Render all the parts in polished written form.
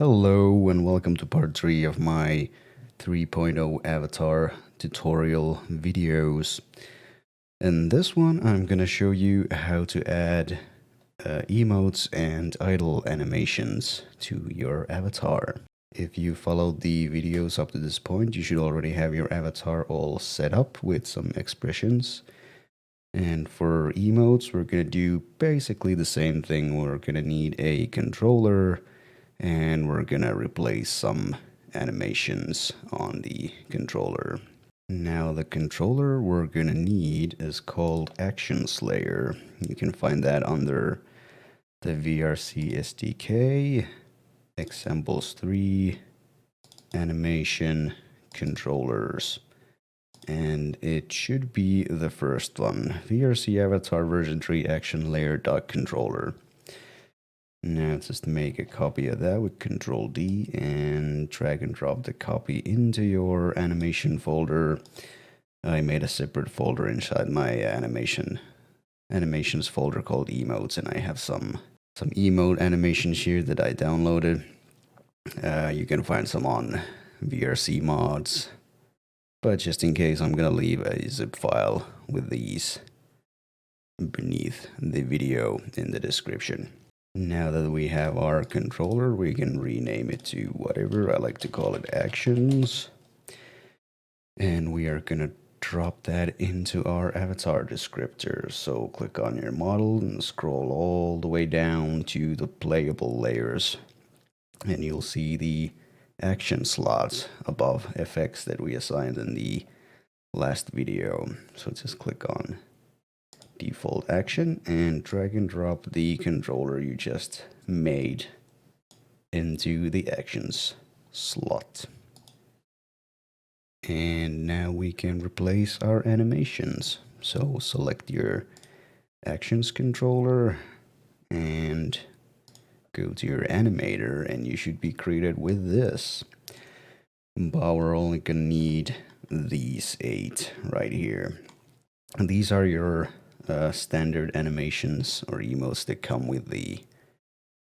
Hello and welcome to part 3 of my 3.0 avatar tutorial videos. In this one I'm gonna show you how to add emotes and idle animations to your avatar. If you followed the videos up to this point, you should already have your avatar all set up with some expressions. And for emotes, we're gonna do basically the same thing. We're gonna need a controller, and we're gonna replace some animations on the controller. Now the controller we're gonna need is called Actions Layer. You can find that under the VRC SDK, Examples 3, Animation, Controllers. And it should be the first one, VRC Avatar version 3 Action Layer Controller. Now just make a copy of that with Control D and drag and drop the copy into your animation folder. I made a separate folder inside my animations folder called Emotes, and I have some emote animations here that I downloaded. You can find some on VRC mods, but just in case, I'm gonna leave a zip file with these beneath the video in the description. Now that we have our controller, we can rename it to whatever. I like to call it Actions. And we are gonna drop that into our avatar descriptor. So click on your model and scroll all the way down to the playable layers. And you'll see the action slots above effects that we assigned in the last video. So just click on default action and drag and drop the controller you just made into the actions slot. And now we can replace our animations. So select your actions controller and go to your animator, and you should be created with this. But we're only gonna need these 8 right here. And these are your standard animations or emotes that come with the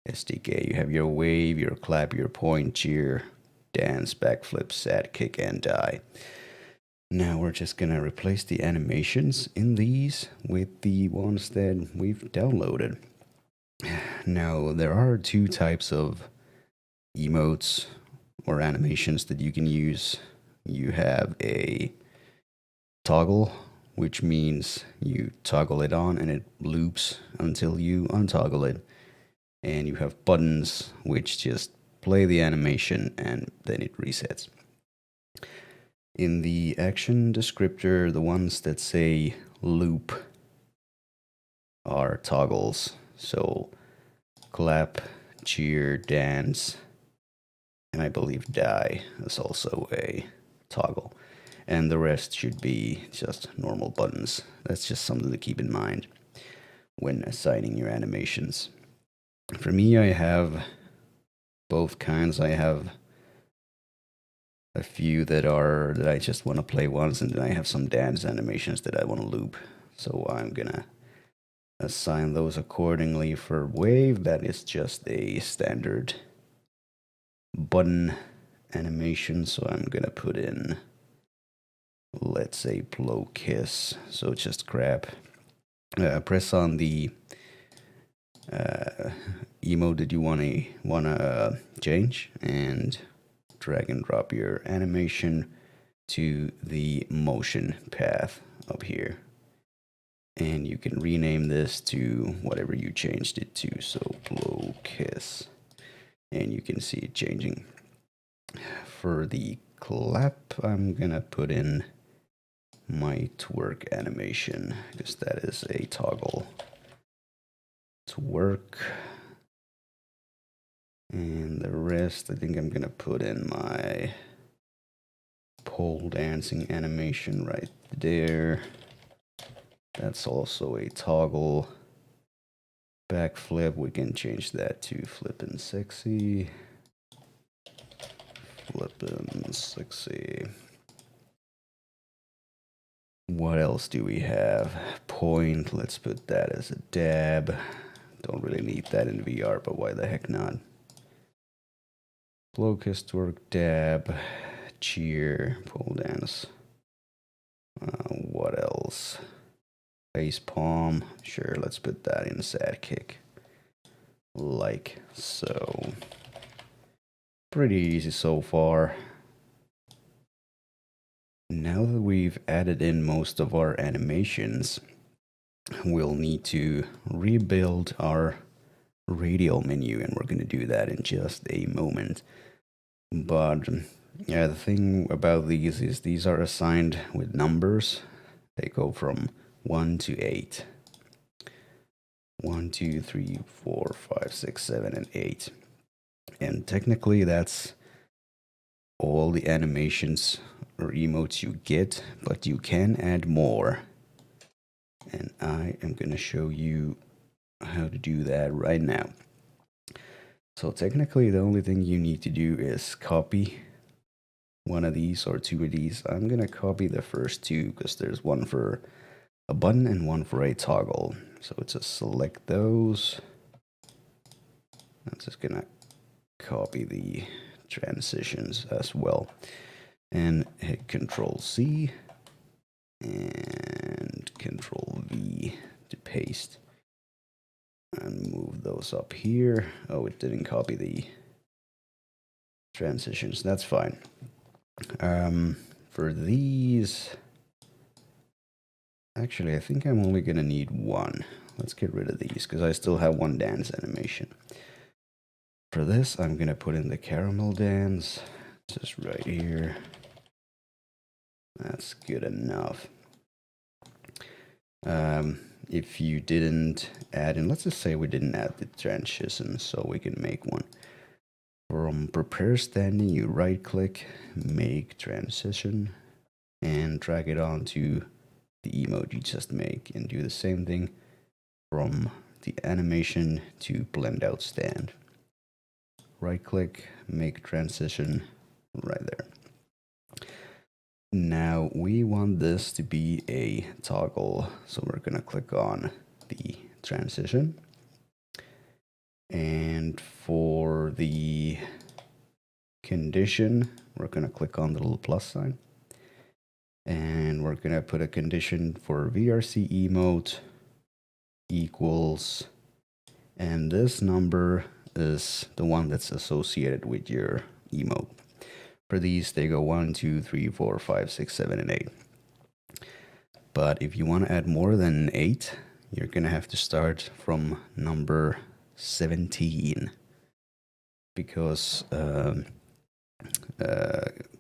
SDK. You have your wave, your clap, your point, cheer, dance, backflip, sad, kick, and die. Now we're just gonna replace the animations in these with the ones that we've downloaded. Now there are 2 types of emotes or animations that you can use. You have a toggle, which means you toggle it on and it loops until you untoggle it. And you have buttons, which just play the animation and then it resets. In the action descriptor, the ones that say loop are toggles. So clap, cheer, dance, and I believe die is also a toggle. And the rest should be just normal buttons. That's just something to keep in mind when assigning your animations. For me, I have both kinds. I have a few that I just want to play once, and then I have some dance animations that I want to loop. So I'm gonna assign those accordingly. For wave, that is just a standard button animation. So I'm gonna put in, let's say, blow kiss. So just grab, press on the emote that you wanna change, and drag and drop your animation to the motion path up here. And you can rename this to whatever you changed it to. So blow kiss, and you can see it changing. For the clap, I'm gonna put in my twerk animation because that is a toggle. Twerk. And the rest, I think I'm gonna put in my pole dancing animation right there. That's also a toggle. Backflip, we can change that to flippin' sexy. Flippin' sexy. What else do we have? Point, let's put that as a dab. Don't really need that in VR, but why the heck not? locust work, dab, cheer, pole dance. What else? Face palm. Sure, let's put that in sad kick. Like so. Pretty easy so far. Now that we've added in most of our animations, we'll need to rebuild our radial menu, and we're going to do that in just a moment. But yeah, the thing about these is these are assigned with numbers. They go from 1 to 8. 1, 2, 3, 4, 5, 6, 7, and 8. And technically that's all the animations or emotes you get, but you can add more. And I am going to show you how to do that right now. So technically the only thing you need to do is copy one of these or two of these. I'm going to copy the first two because there's one for a button and one for a toggle. So it's just select those. I'm just going to copy the transitions as well. And hit Control C and Control V to paste. And move those up here. Oh, it didn't copy the transitions. That's fine. For these, actually, I think I'm only gonna need one. Let's get rid of these because I still have one dance animation. For this, I'm gonna put in the caramel dance, just right here. That's good enough. If you didn't add in, let's just say we didn't add the transition, so we can make one. From prepare standing, you right click, make transition, and drag it onto the emote you just make, and do the same thing from the animation to blend out stand. Right click, make transition, right there. Now we want this to be a toggle, so we're gonna click on the transition. And for the condition, we're gonna click on the little plus sign. And we're gonna put a condition for VRC emote equals, and this number is the one that's associated with your emote. For these, they go 1, 2, 3, 4, 5, 6, 7, and 8. But if you want to add more than 8, you're going to have to start from number 17. Because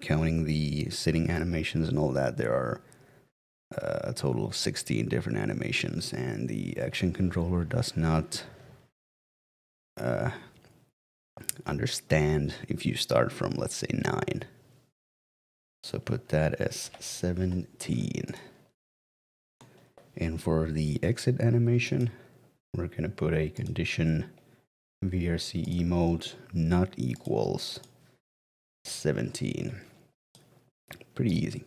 counting the sitting animations and all that, there are a total of 16 different animations. And the action controller does not understand if you start from, let's say, 9. So put that as 17. And for the exit animation, we're going to put a condition VRC emote not equals 17. Pretty easy.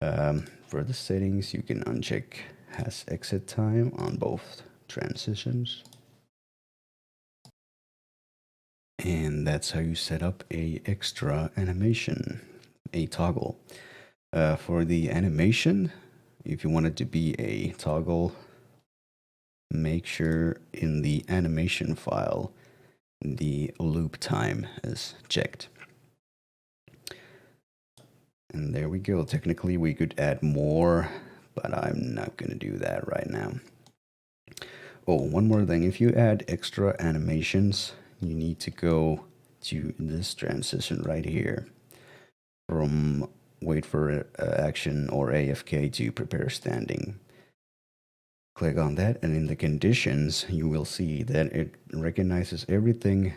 For the settings, you can uncheck has exit time on both transitions. And that's how you set up a extra animation, a toggle. For the animation, if you want it to be a toggle, make sure in the animation file the loop time is checked. And there we go. Technically we could add more, but I'm not going to do that right now. Oh, one more thing. If you add extra animations, you need to go to this transition right here from wait for action or AFK to prepare standing. Click on that, and in the conditions you will see that it recognizes everything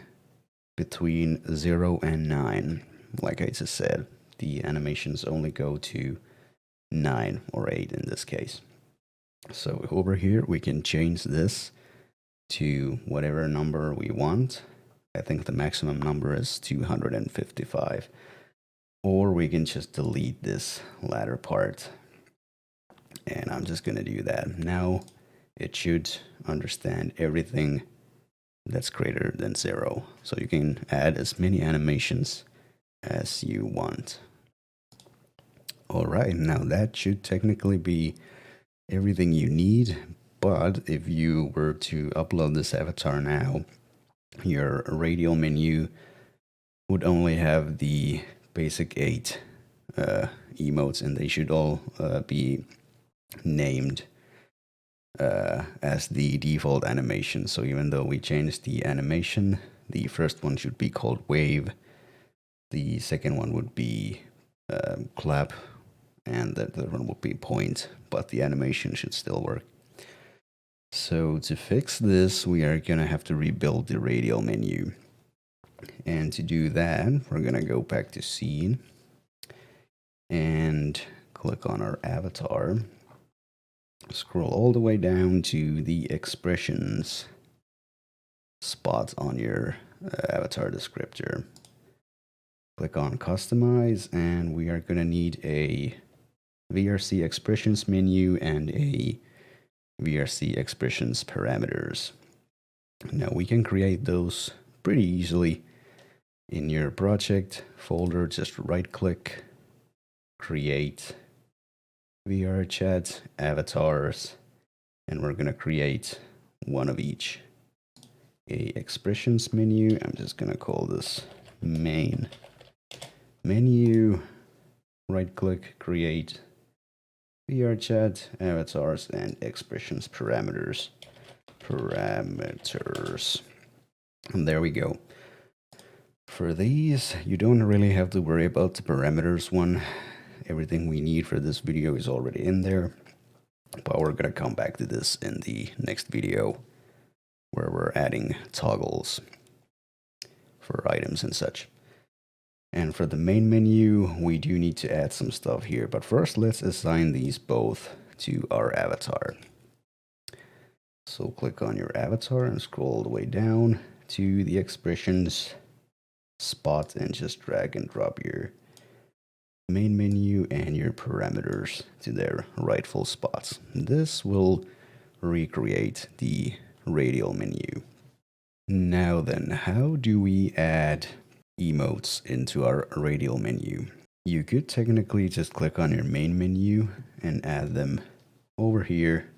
between 0 and 9. Like I just said, the animations only go to 9 or 8 in this case. So over here we can change this to whatever number we want. I think the maximum number is 255. Or we can just delete this latter part. And I'm just going to do that. Now it should understand everything that's greater than 0. So you can add as many animations as you want. All right, now that should technically be everything you need. But if you were to upload this avatar now, your radial menu would only have the basic 8 emotes, and they should all be named as the default animation. So even though we changed the animation, the first one should be called wave, the second one would be clap, and the third one would be point, but the animation should still work. So to fix this, we are gonna have to rebuild the radial menu. And to do that, we're gonna go back to scene and click on our avatar. Scroll all the way down to the expressions spot on your avatar descriptor. Click on customize, and we are gonna need a VRC expressions menu and a VRC expressions parameters. Now we can create those pretty easily in your project folder. Just right click, create VRChat avatars, and we're gonna create one of each. A expressions menu, I'm just gonna call this main menu. Right click, create VRChat avatars and expressions parameters. And there we go. For these, you don't really have to worry about the parameters one. Everything we need for this video is already in there, but we're gonna come back to this in the next video where we're adding toggles for items and such. And for the main menu, we do need to add some stuff here, but first let's assign these both to our avatar. So click on your avatar and scroll all the way down to the expressions spot and just drag and drop your main menu and your parameters to their rightful spots. This will recreate the radial menu. Now then, how do we add emotes into our radial menu? You could technically just click on your main menu and add them over here.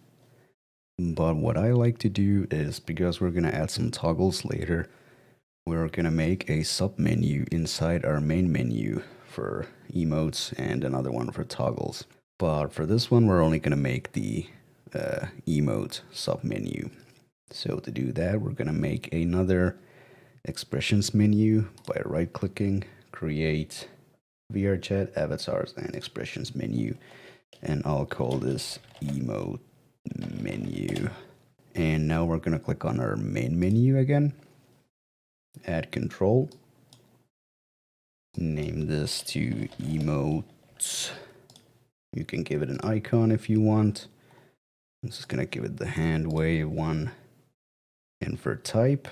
But what I like to do is, because we're going to add some toggles later, we're going to make a submenu inside our main menu for emotes and another one for toggles. But for this one, we're only going to make the emote submenu. So to do that, we're going to make another expressions menu by right clicking, create VRChat avatars and expressions menu, and I'll call this emote menu. And now we're going to click on our main menu again, add control, name this to emotes. You can give it an icon if you want. I'm just going to give it the hand wave one. And for type,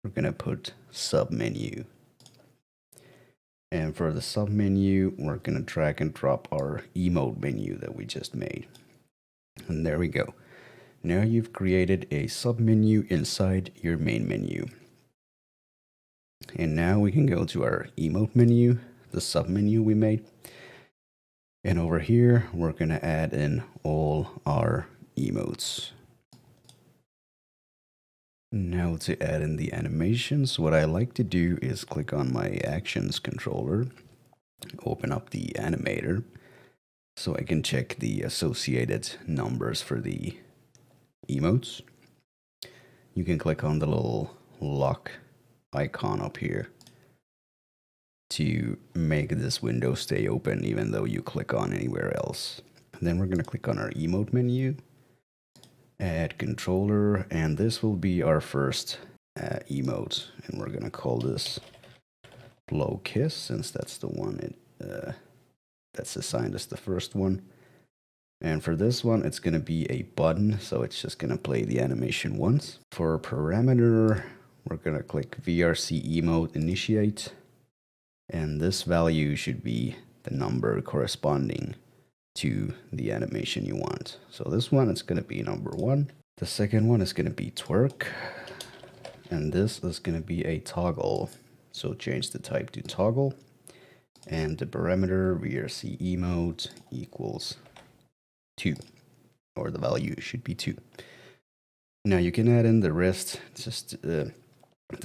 we're going to put submenu. And for the submenu, we're going to drag and drop our emote menu that we just made. And there we go. Now you've created a submenu inside your main menu. And now we can go to our emote menu, the submenu we made. And over here, we're going to add in all our emotes. Now to add in the animations, what I like to do is click on my actions controller, open up the animator, so I can check the associated numbers for the emotes. You can click on the little lock icon up here to make this window stay open even though you click on anywhere else. And then we're going to click on our emote menu, add controller, and this will be our first emote, and we're going to call this blow kiss since that's the one that's assigned as the first one. And for this one, it's going to be a button, so it's just going to play the animation once. For parameter, we're going to click VRC emote initiate, and this value should be the number corresponding to the animation you want. So this one, it's going to be number 1. The second one is going to be twerk. and this is going to be a toggle. So change the type to toggle, and the parameter VRC emote equals 2, or the value should be 2. Now you can add in the rest just the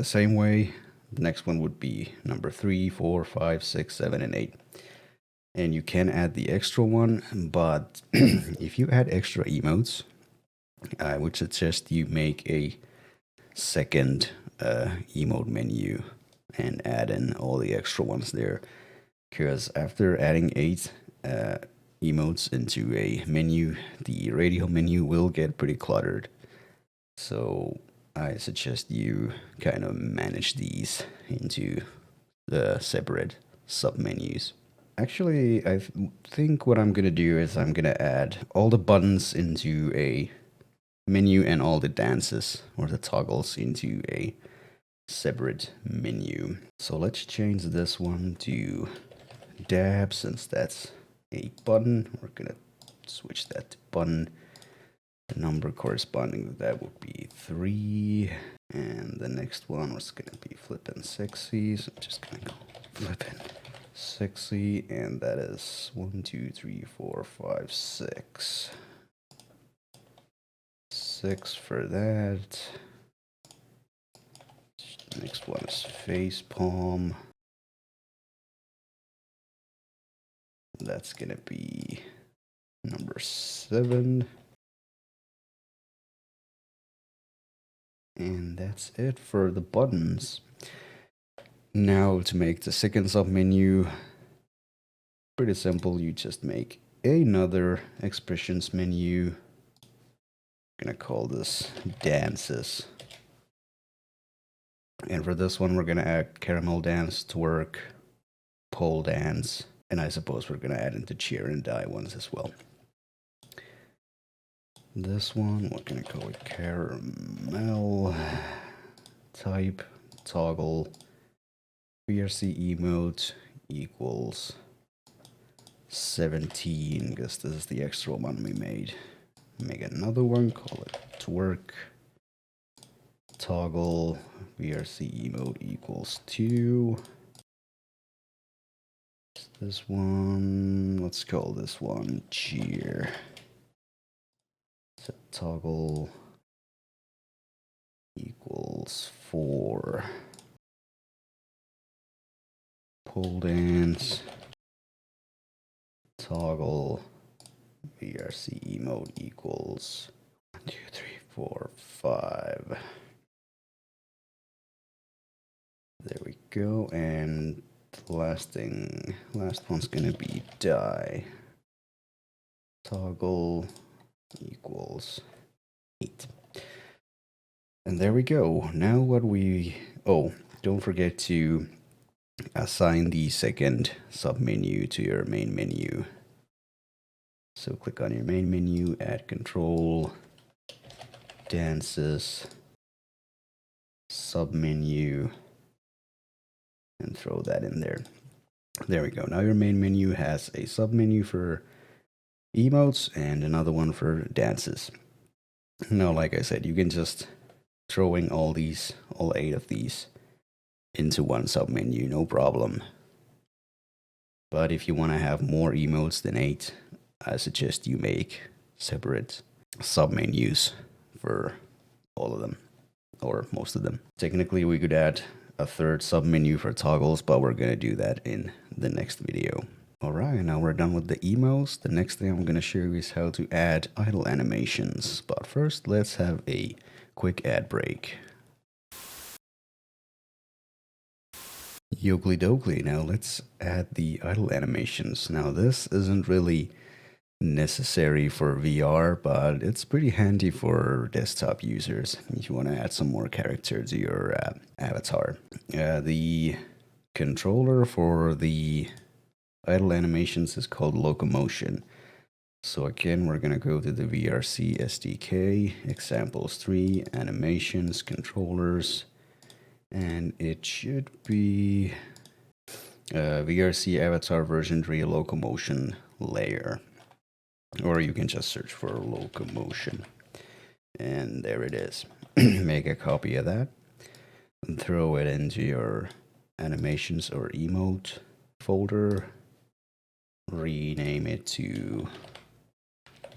same way. The next one would be number 3, 4, 5, 6, 7, and 8. And you can add the extra one, but if you add extra emotes, I would suggest you make a second emote menu and add in all the extra ones there. Because after adding 8 emotes into a menu, the radial menu will get pretty cluttered. So I suggest you kind of manage these into the separate submenus. Actually, I think what I'm gonna do is I'm gonna add all the buttons into a menu and all the dances or the toggles into a separate menu. So let's change this one to dab, since that's a button. We're gonna switch that to button. The number corresponding to that would be 3, and the next one was gonna be flippin' sexy, so I'm just gonna go flippin' sexy, and that is 1, 2, 3, 4, 5, 6. 6 for that. Next one is face palm. That's gonna be number 7. And that's it for the buttons. Now to make the second submenu, pretty simple. You just make another expressions menu. I'm gonna call this dances. And for this one, we're gonna add caramel dance, twerk, pole dance, and I suppose we're gonna add into cheer and die ones as well. This one, we're gonna call it caramel, type, toggle, VRC emote equals 17, because this is the extra one we made. Make another one, call it twerk, toggle, VRC emote equals 2. This one, let's call this one cheer. So toggle equals 4. Pole dance, toggle, VRC emote equals 1, 2, 3, 4, 5. There we go, and the last one's gonna be die. Toggle equals 8. And there we go. Now what we... Oh, don't forget to assign the second submenu to your main menu. So click on your main menu, add control, dances, submenu, and throw that in there. There we go. Now your main menu has a submenu for emotes and another one for dances. Now, like I said, you can just throw in all 8 of these into one submenu, no problem. But if you want to have more emotes than 8, I suggest you make separate submenus for all of them, or most of them. Technically, we could add a third submenu for toggles, but we're gonna do that in the next video. Alright, now we're done with the emotes. The next thing I'm gonna show you is how to add idle animations. But first, let's have a quick ad break. Yogly dogley, now let's add the idle animations. Now this isn't really necessary for VR, but it's pretty handy for desktop users if you want to add some more character to your avatar. The controller for the idle animations is called locomotion. So again, we're going to go to the VRC SDK, examples 3, animations, controllers, and it should be VRC avatar version 3 locomotion layer. Or you can just search for locomotion. And there it is. Make a copy of that. and throw it into your animations or emote folder. Rename it to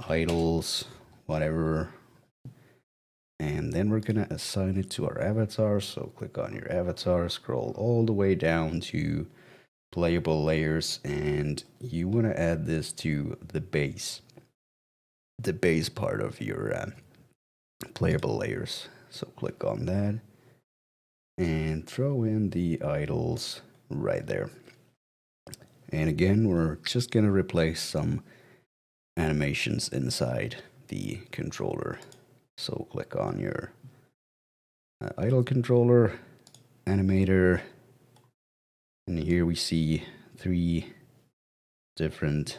idols, whatever. And then we're gonna assign it to our avatar. So click on your avatar, scroll all the way down to playable layers, and you want to add this to the base part of your playable layers. So click on that and throw in the idols right there. And again, we're just gonna replace some animations inside the controller. So click on your idle controller, animator, and here we see 3 different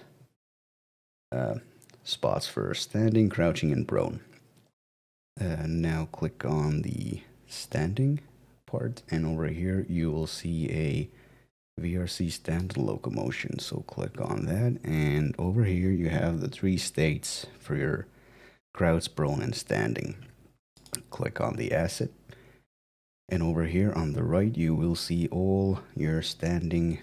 spots for standing, crouching, and prone. Now click on the standing part, and over here you will see a VRC stand locomotion. So click on that, and over here you have the 3 states for your crouch, prone, and standing. Click on the asset, and over here on the right you will see all your standing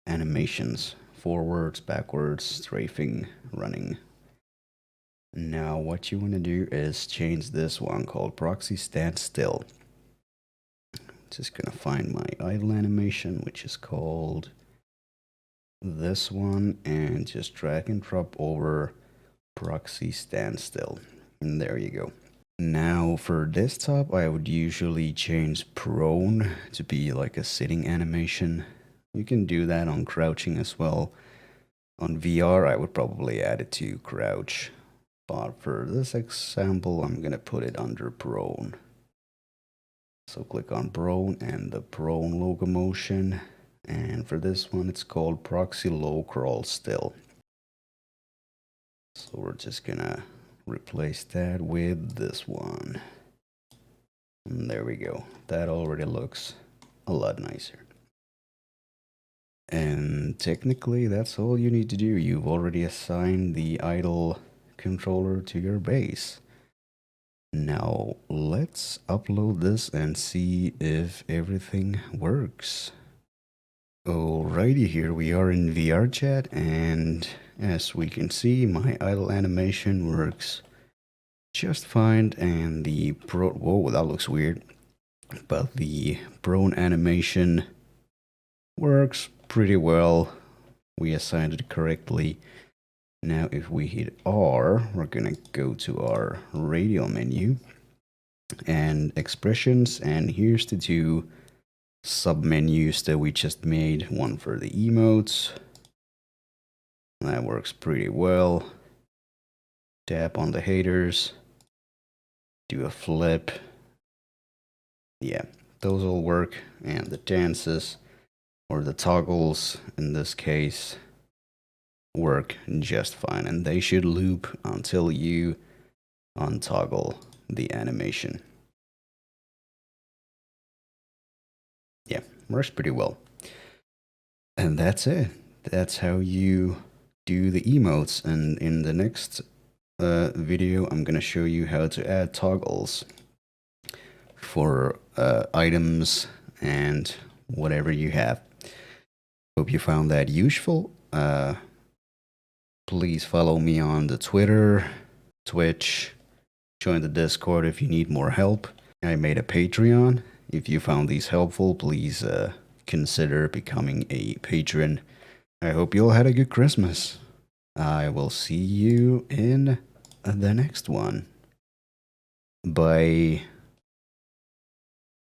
animations: forwards, backwards, strafing, running. Now what you want to do is change this one called proxy stand still. Just gonna find my idle animation, which is called this one, and just drag and drop over proxy standstill, and there you go. Now for desktop, I would usually change prone to be like a sitting animation. You can do that on crouching as well. On VR, I would probably add it to crouch, but for this example, I'm gonna put it under prone. So click on prone and the prone locomotion, and for this one it's called proxy low crawl still. So we're just gonna replace that with this one, and there we go. That already looks a lot nicer. And technically that's all you need to do. You've already assigned the idle controller to your base. Now let's upload this and see if everything works. Alrighty, here we are in VRChat, and as we can see, my idle animation works just fine, and the whoa, that looks weird, but the prone animation works pretty well. We assigned it correctly. Now if we hit R, we're gonna go to our radial menu and expressions, and here's the 2 sub-menus that we just made. One for the emotes, that works pretty well. Tap on the haters, do a flip. Yeah, those all work, and the dances, or the toggles in this case, work just fine, and they should loop until you untoggle the animation. Yeah, works pretty well. And that's it. That's how you do the emotes, and in the next video I'm gonna show you how to add toggles for items and whatever you have. Hope you found that useful. Please follow me on the Twitter, Twitch, join the Discord if you need more help. I made a Patreon. If you found these helpful, please consider becoming a patron. I hope you all had a good Christmas. I will see you in the next one. Bye.